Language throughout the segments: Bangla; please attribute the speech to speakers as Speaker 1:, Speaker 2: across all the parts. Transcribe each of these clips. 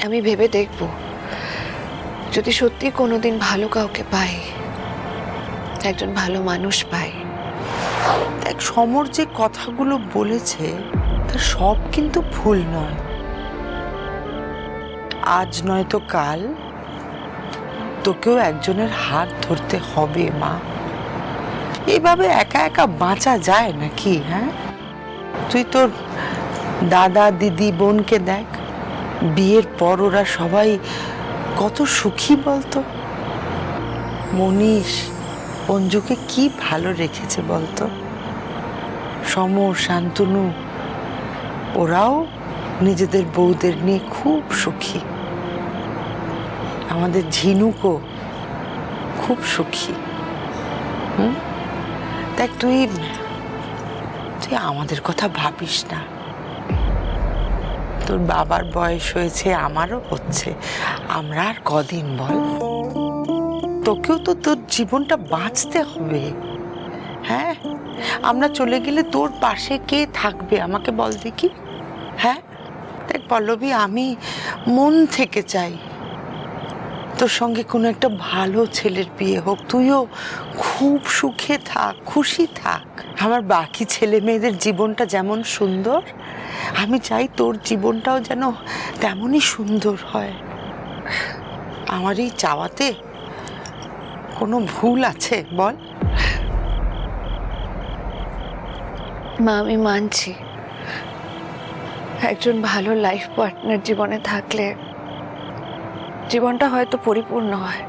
Speaker 1: আমি ভেবে দেখব, যদি সত্যি কোনোদিন ভালো কাউকে পাই, একজন ভালো মানুষ পাই।
Speaker 2: দেখ, সমর যে কথাগুলো বলেছে তার সব কিন্তু ভুল নয়। আজ নয়তো কাল তোকেও একজনের হাত ধরতে হবে মা। এইভাবে একা একা বাঁচা যায় নাকি? হ্যাঁ, তুই তোর দাদা দিদি বোনকে দেখ, বিয়ের পর ওরা সবাই কত সুখী বলতো। মনীষ অঞ্জুকে কি ভালো রেখেছে বলতো। সমর, শান্তনু ওরাও নিজেদের বউদের নিয়ে খুব সুখী। আমাদের ঝিনুকও খুব সুখী। দেখ, তুই আমাদের কথা ভাবিস না। তোর বাবার বয়স হয়েছে, আমারও হচ্ছে। আমরা আর কদিন বল, তোকেও তো তোর জীবনটা বাঁচতে হবে। হ্যাঁ, আমরা চলে গেলে তোর পাশে কে থাকবে আমাকে বল দেখি। হ্যাঁ দেখ পল্লবী, আমি মন থেকে চাই তোর সঙ্গে কোনো একটা ভালো ছেলের বিয়ে হোক, তুইও খুব সুখে থাক, খুশি থাক। আমার বাকি ছেলে মেয়েদের জীবনটা যেমন সুন্দর, আমি চাই তোর জীবনটাও যেন তেমনই সুন্দর হয়। আমার এই চাওয়াতে কোনো ভুল আছে বল?
Speaker 1: মা, আমি মানছি, একজন ভালো লাইফ পার্টনার জীবনে থাকলে জীবনটা হয়তো পরিপূর্ণ হয়।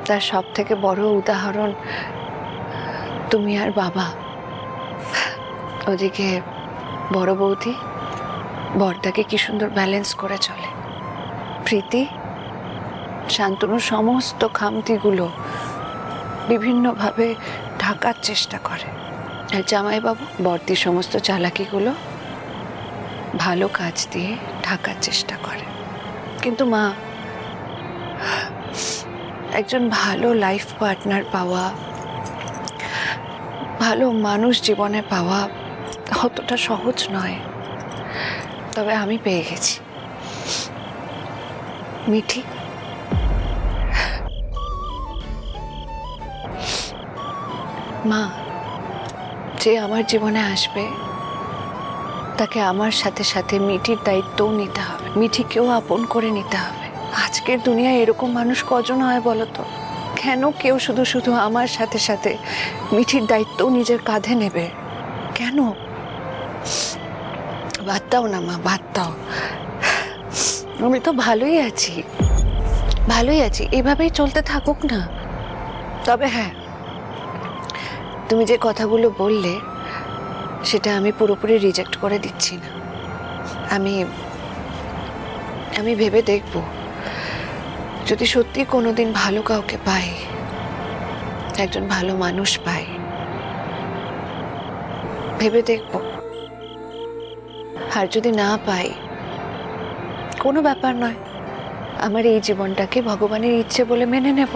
Speaker 1: তার সব থেকে বড় উদাহরণ তুমি আর বাবা। ওদিকে বড় বৌদি বরটাকে কি সুন্দর ব্যালেন্স করে চলে। প্রীতি শান্তনুর সমস্ত খামতিগুলো বিভিন্নভাবে ঢাকার চেষ্টা করে, আর জামাইবাবু বর্দির সমস্ত চালাকিগুলো ভালো কাজ দিয়ে ঢাকার চেষ্টা করে। কিন্তু মা, একজন ভালো লাইফ পার্টনার পাওয়া, ভালো মানুষ জীবনে পাওয়া অতটা সহজ নয়। তবে আমি পেয়ে গেছি, মিঠি। মা, যে আমার জীবনে আসবে তাকে আমার সাথে সাথে মিঠির দায়িত্বও নিতে হবে, মিঠিকেও আপন করে নিতে হবে। আজকের দুনিয়ায় এরকম মানুষ কজন হয় বলো তো? কেন কেউ শুধু শুধু আমার সাথে সাথে মিঠির দায়িত্বও নিজের কাঁধে নেবে? কেন? বাদ দাও না মা, বাদ দাও। আমি তো ভালোই আছি, ভালোই আছি, এভাবেই চলতে থাকুক না। তবে হ্যাঁ, তুমি যে কথাগুলো বললে সেটা আমি পুরোপুরি রিজেক্ট করে দিচ্ছি না। আমি ভেবে দেখব, যদি সত্যি কোনোদিন ভালো কাউকে পাই, একজন ভালো মানুষ পাই, ভেবে দেখব। আর যদি না পাই, কোনো ব্যাপার নয়, আমার এই জীবনটাকে ভগবানের ইচ্ছে বলে মেনে নেব।